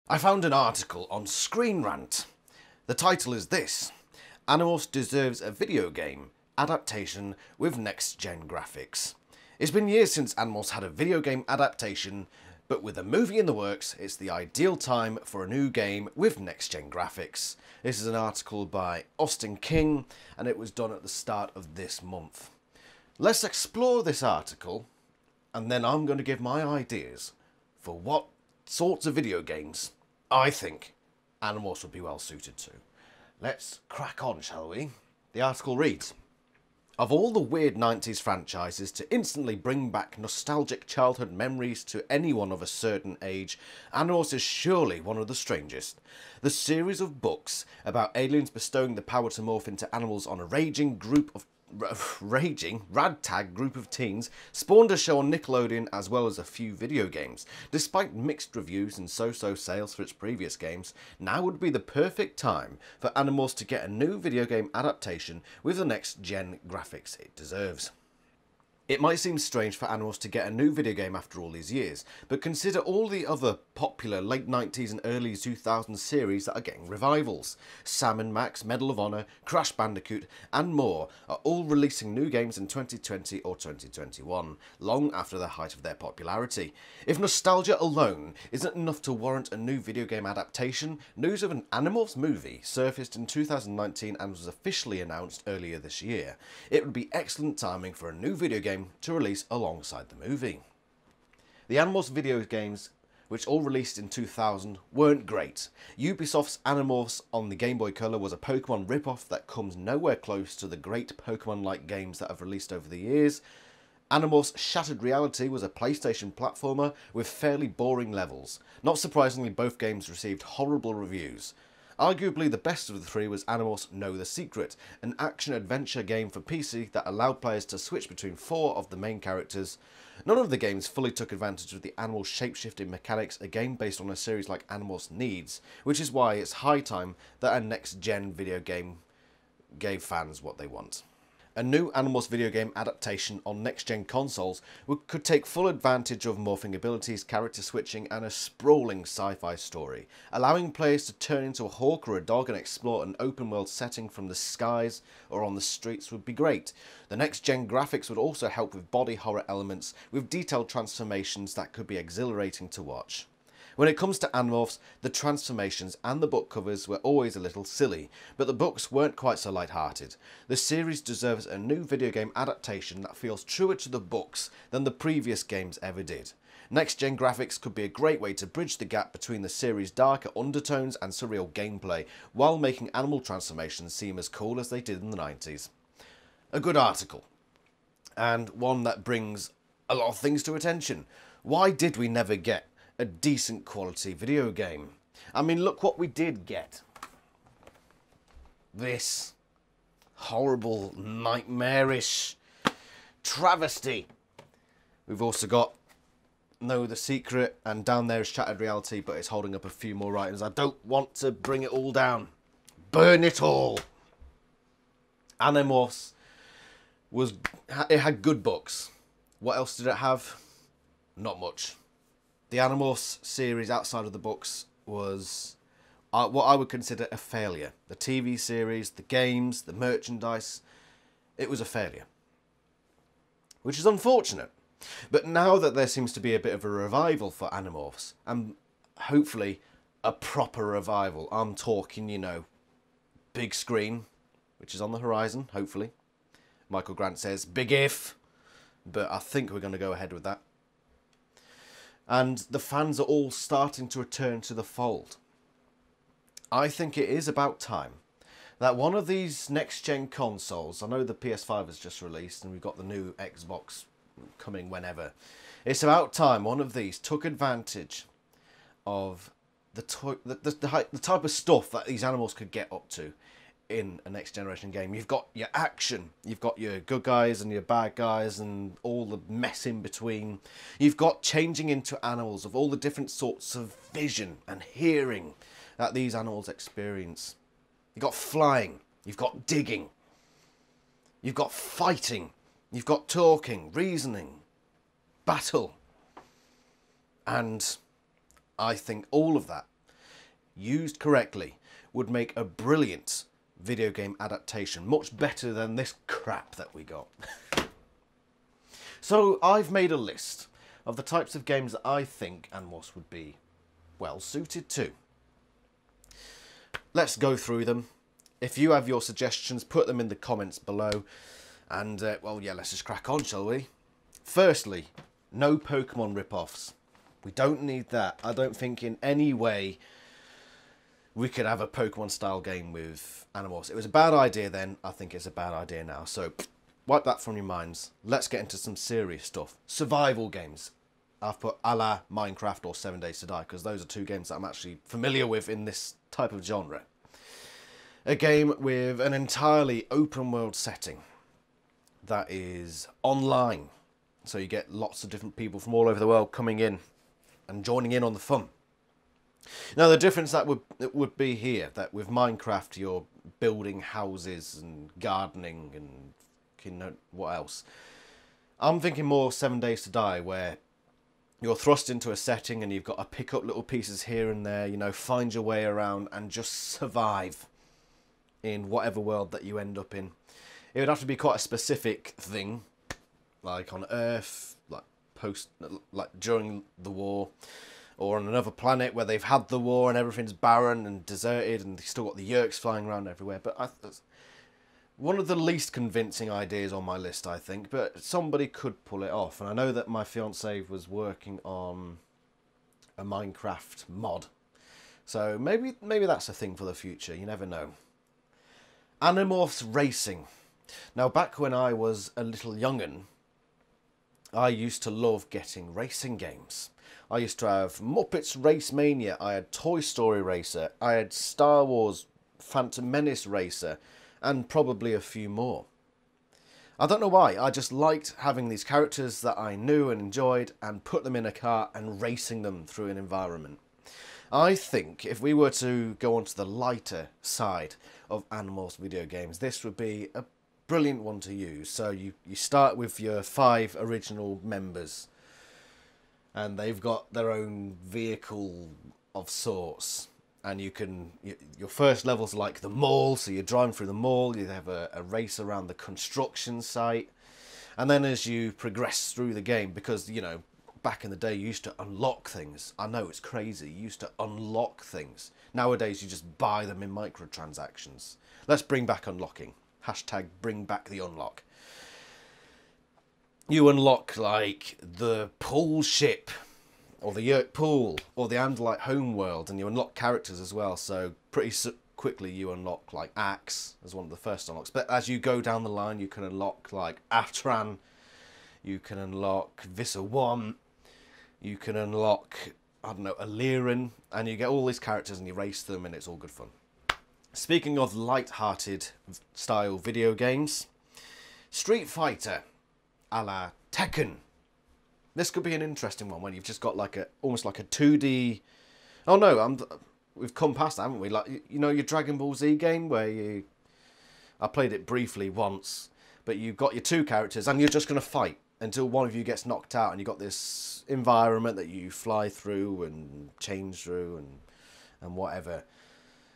I found an article on Screen Rant. The title is this: Animorphs deserves a video game adaptation with next-gen graphics. It's been years since Animorphs had a video game adaptation, but with a movie in the works, it's the ideal time for a new game with next-gen graphics. This is an article by Austin King, and it was done at the start of this month. Let's explore this article, and then I'm going to give my ideas for what sorts of video games I think Animorphs would be well suited to. Let's crack on, shall we? The article reads: of all the weird 90s franchises to instantly bring back nostalgic childhood memories to anyone of a certain age, Animorphs is surely one of the strangest. The series of books about aliens bestowing the power to morph into animals on a raging ragtag group of teens spawned a show on Nickelodeon as well as a few video games. Despite mixed reviews and so-so sales for its previous games, now would be the perfect time for Animorphs to get a new video game adaptation with the next-gen graphics it deserves. It might seem strange for Animorphs to get a new video game after all these years, but consider all the other popular late 90s and early 2000s series that are getting revivals. Sam & Max, Medal of Honor, Crash Bandicoot and more are all releasing new games in 2020 or 2021, long after the height of their popularity. If nostalgia alone isn't enough to warrant a new video game adaptation, news of an Animorphs movie surfaced in 2019 and was officially announced earlier this year. It would be excellent timing for a new video game to release alongside the movie. The Animorphs video games, which all released in 2000, weren't great. Ubisoft's Animorphs on the Game Boy Color was a Pokemon ripoff that comes nowhere close to the great Pokemon-like games that have released over the years. Animorphs Shattered Reality was a PlayStation platformer with fairly boring levels. Not surprisingly, both games received horrible reviews. Arguably the best of the three was Animorphs Know the Secret, an action-adventure game for PC that allowed players to switch between 4 of the main characters. None of the games fully took advantage of the animal shape-shifting mechanics a game based on a series like Animorphs needs, which is why it's high time that a next-gen video game gave fans what they want. A new Animorphs video game adaptation on next-gen consoles could take full advantage of morphing abilities, character switching and a sprawling sci-fi story. Allowing players to turn into a hawk or a dog and explore an open-world setting from the skies or on the streets would be great. The next-gen graphics would also help with body horror elements with detailed transformations that could be exhilarating to watch. When it comes to Animorphs, the transformations and the book covers were always a little silly, but the books weren't quite so light-hearted. The series deserves a new video game adaptation that feels truer to the books than the previous games ever did. Next-gen graphics could be a great way to bridge the gap between the series' darker undertones and surreal gameplay, while making animal transformations seem as cool as they did in the 90s. A good article, and one that brings a lot of things to attention. Why did we never get a decent quality video game? I mean, look what we did get. This horrible, nightmarish travesty. We've also got Know the Secret, and down there is Shattered Reality, but it's holding up a few more items. I don't want to bring it all down. Burn it all. Animorphs it had good books. What else did it have? Not much. The Animorphs series outside of the books was what I would consider a failure. The TV series, the games, the merchandise, it was a failure. Which is unfortunate. But now that there seems to be a bit of a revival for Animorphs, and hopefully a proper revival, I'm talking, you know, big screen, which is on the horizon, hopefully. Michael Grant says, big if, but I think we're going to go ahead with that. And the fans are all starting to return to the fold. I think it is about time that one of these next-gen consoles, I know the PS5 has just released and we've got the new Xbox coming whenever. It's about time one of these took advantage of the type of stuff that these animals could get up to in a next generation game. You've got your action, you've got your good guys and your bad guys and all the mess in between. You've got changing into animals of all the different sorts of vision and hearing that these animals experience. You've got flying, you've got digging, you've got fighting, you've got talking, reasoning, battle. And I think all of that used correctly, would make a brilliant video game adaptation, much better than this crap that we got. So I've made a list of the types of games that I think Animorphs would be well suited to. Let's go through them. If you have your suggestions, put them in the comments below. And, well, yeah, let's just crack on, shall we? Firstly, no Pokemon rip-offs. We don't need that. I don't think in any way we could have a Pokemon-style game with Animorphs. It was a bad idea then. I think it's a bad idea now. So, wipe that from your minds. Let's get into some serious stuff. Survival games. I've put a la Minecraft or 7 Days to Die, because those are two games that I'm actually familiar with in this type of genre. A game with an entirely open world setting that is online. So you get lots of different people from all over the world coming in and joining in on the fun. Now the difference that would be here, that with Minecraft you're building houses and gardening and you know, what else. I'm thinking more 7 Days to Die, where you're thrust into a setting and you've got to pick up little pieces here and there, you know, find your way around and just survive in whatever world that you end up in. It would have to be quite a specific thing, like on Earth, like during the war, or on another planet where they've had the war and everything's barren and deserted and they've still got the Yerks flying around everywhere. But one of the least convincing ideas on my list, I think, but somebody could pull it off. And I know that my fiancée was working on a Minecraft mod, so maybe that's a thing for the future. You never know. Animorphs Racing. Now, back when I was a little young'un, I used to love getting racing games. I used to have Muppets Race Mania, I had Toy Story Racer, I had Star Wars Phantom Menace Racer, and probably a few more. I don't know why, I just liked having these characters that I knew and enjoyed and put them in a car and racing them through an environment. I think if we were to go onto the lighter side of Animorphs video games, this would be a brilliant one to use. So you start with your 5 original members, and they've got their own vehicle of sorts, and your first level's like the mall, so you're driving through the mall, you have a race around the construction site, and then as you progress through the game, because, you know, back in the day you used to unlock things. I know, it's crazy, you used to unlock things. Nowadays you just buy them in microtransactions. Let's bring back unlocking. Hashtag bring back the unlock. You unlock, like, the pool ship, or the Yerk pool, or the Andalite homeworld, and you unlock characters as well, so pretty quickly you unlock, like, Axe as one of the first unlocks. But as you go down the line, you can unlock, like, Atran, you can unlock Visa1, you can unlock, I don't know, Aliran, and you get all these characters and you race them and it's all good fun. Speaking of light-hearted style video games, Street Fighter a la Tekken. This could be an interesting one when you've just got like almost like a 2D... Oh no, we've come past that, haven't we? Like, you know your Dragon Ball Z game where I played it briefly once, but you've got your 2 characters and you're just going to fight until one of you gets knocked out, and you've got this environment that you fly through and change through and whatever.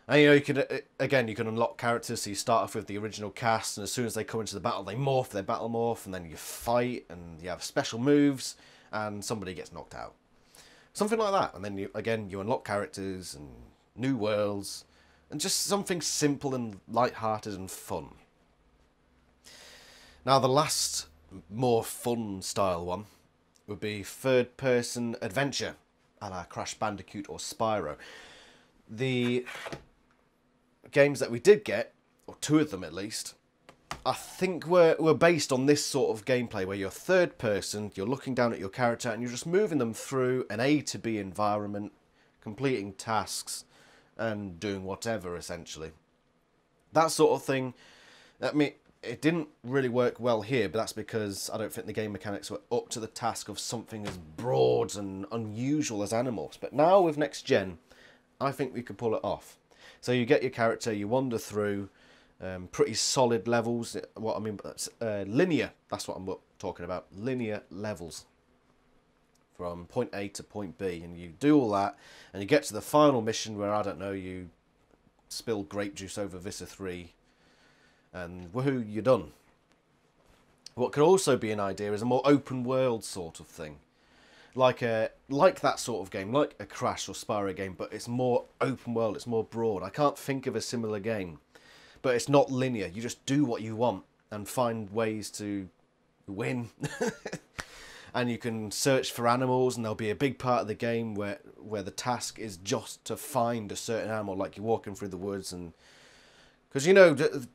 And, you know, you can unlock characters, so you start off with the original cast, and as soon as they come into the battle, they morph, they battle morph, and then you fight, and you have special moves, and somebody gets knocked out. Something like that. And then, you unlock characters, and new worlds, and just something simple and light-hearted and fun. Now, the last more fun style one would be third-person adventure, a la Crash Bandicoot or Spyro. The games that we did get, or 2 of them at least, I think were based on this sort of gameplay where you're third person, you're looking down at your character and you're just moving them through an A to B environment, completing tasks and doing whatever essentially. That sort of thing, I mean, it didn't really work well here, but that's because I don't think the game mechanics were up to the task of something as broad and unusual as Animorphs. But now with next gen, I think we could pull it off. So you get your character, you wander through pretty solid levels. What I mean, linear. That's what I'm talking about. Linear levels from point A to point B, and you do all that, and you get to the final mission where, I don't know, you spill grape juice over Vista 3, and woohoo, you're done. What could also be an idea is a more open world sort of thing. Like that sort of game, like a Crash or Spyro game, but it's more open world, it's more broad. I can't think of a similar game, but it's not linear. You just do what you want and find ways to win. And you can search for animals, and there'll be a big part of the game where the task is just to find a certain animal, like you're walking through the woods. And because, you know, the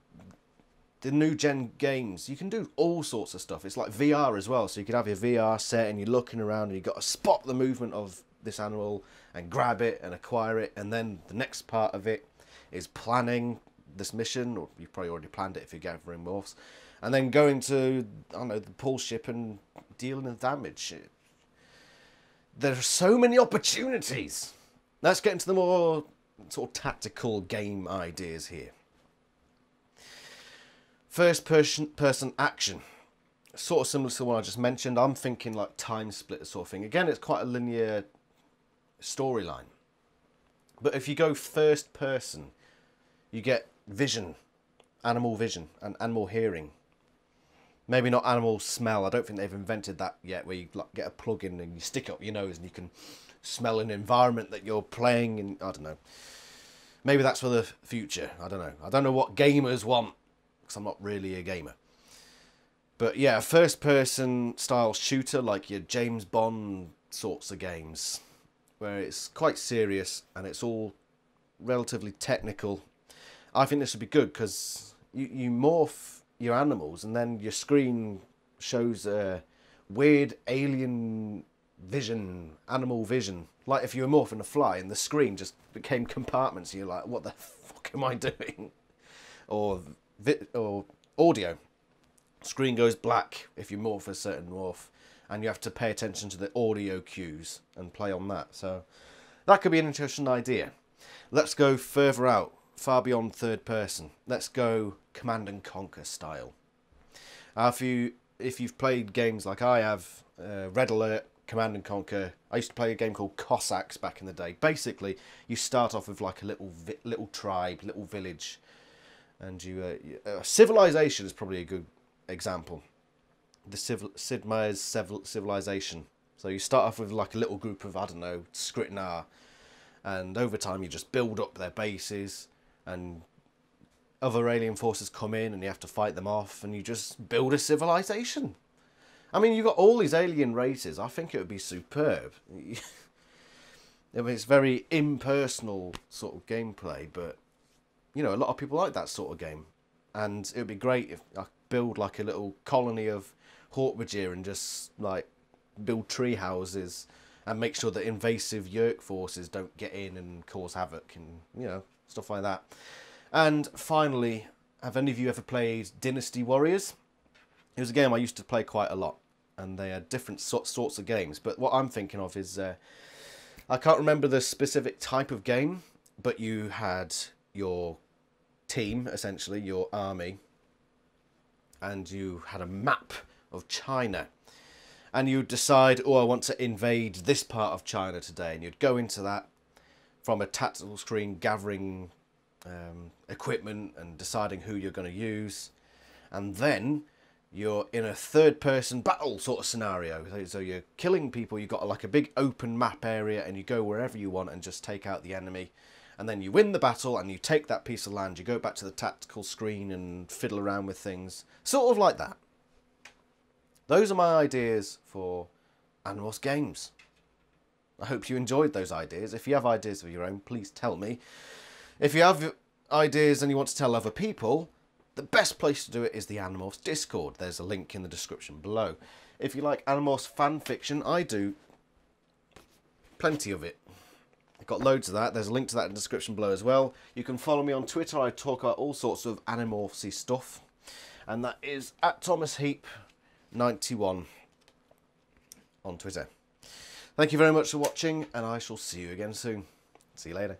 new gen games, you can do all sorts of stuff. It's like VR as well, so you can have your VR set and you're looking around and you've got to spot the movement of this animal and grab it and acquire it, and then the next part of it is planning this mission, or you've probably already planned it if you're gathering morphs, and then going to, I don't know, the pull ship and dealing the damage. There are so many opportunities. Let's get into the more sort of tactical game ideas here. First person action. Sort of similar to the one I just mentioned. I'm thinking like Time Splitter sort of thing. Again, it's quite a linear storyline. But if you go first person, you get vision, animal vision, and animal hearing. Maybe not animal smell. I don't think they've invented that yet, where you like get a plug-in and you stick it up your nose and you can smell an environment that you're playing in. I don't know. Maybe that's for the future. I don't know. I don't know what gamers want, because I'm not really a gamer. But yeah, first-person style shooter like your James Bond sorts of games, where it's quite serious and it's all relatively technical. I think this would be good because you morph your animals and then your screen shows a weird alien vision, animal vision. Like if you were morphing a fly and the screen just became compartments and you're like, what the fuck am I doing? Or audio. Screen goes black if you morph a certain morph, and you have to pay attention to the audio cues and play on that. So that could be an interesting idea. Let's go further out, far beyond third person. Let's go Command and Conquer style. If you've played games like I have, Red Alert, Command and Conquer. I used to play a game called Cossacks back in the day. Basically, you start off with like a little tribe, little village, and Civilization is probably a good example. Sid Meier's Civilization. So you start off with like a little group of, I don't know, Skritnar, and over time you just build up their bases, and other alien forces come in and you have to fight them off, and you just build a civilization. I mean, you've got all these alien races. I think it would be superb. I mean, it's very impersonal sort of gameplay, but, you know, a lot of people like that sort of game. And it would be great if I build like a little colony of Hork-Bajir and just, like, build tree houses and make sure that invasive Yerk forces don't get in and cause havoc and, you know, stuff like that. And finally, have any of you ever played Dynasty Warriors? It was a game I used to play quite a lot, and they had different sorts of games. But what I'm thinking of is, I can't remember the specific type of game, but you had your team, essentially, your army, and you had a map of China. And you'd decide, oh, I want to invade this part of China today. And you'd go into that from a tactical screen, gathering equipment and deciding who you're going to use. And then you're in a third-person battle sort of scenario. So you're killing people, you've got like a big open map area, and you go wherever you want and just take out the enemy. And then you win the battle and you take that piece of land. You go back to the tactical screen and fiddle around with things. Sort of like that. Those are my ideas for Animorphs games. I hope you enjoyed those ideas. If you have ideas of your own, please tell me. If you have ideas and you want to tell other people, the best place to do it is the Animorphs Discord. There's a link in the description below. If you like Animorphs fan fiction, I do plenty of it. I've got loads of that. There's a link to that in the description below as well. You can follow me on Twitter. I talk about all sorts of Animorphsy stuff. And that is @ThomasHeap91 on Twitter. Thank you very much for watching, and I shall see you again soon. See you later.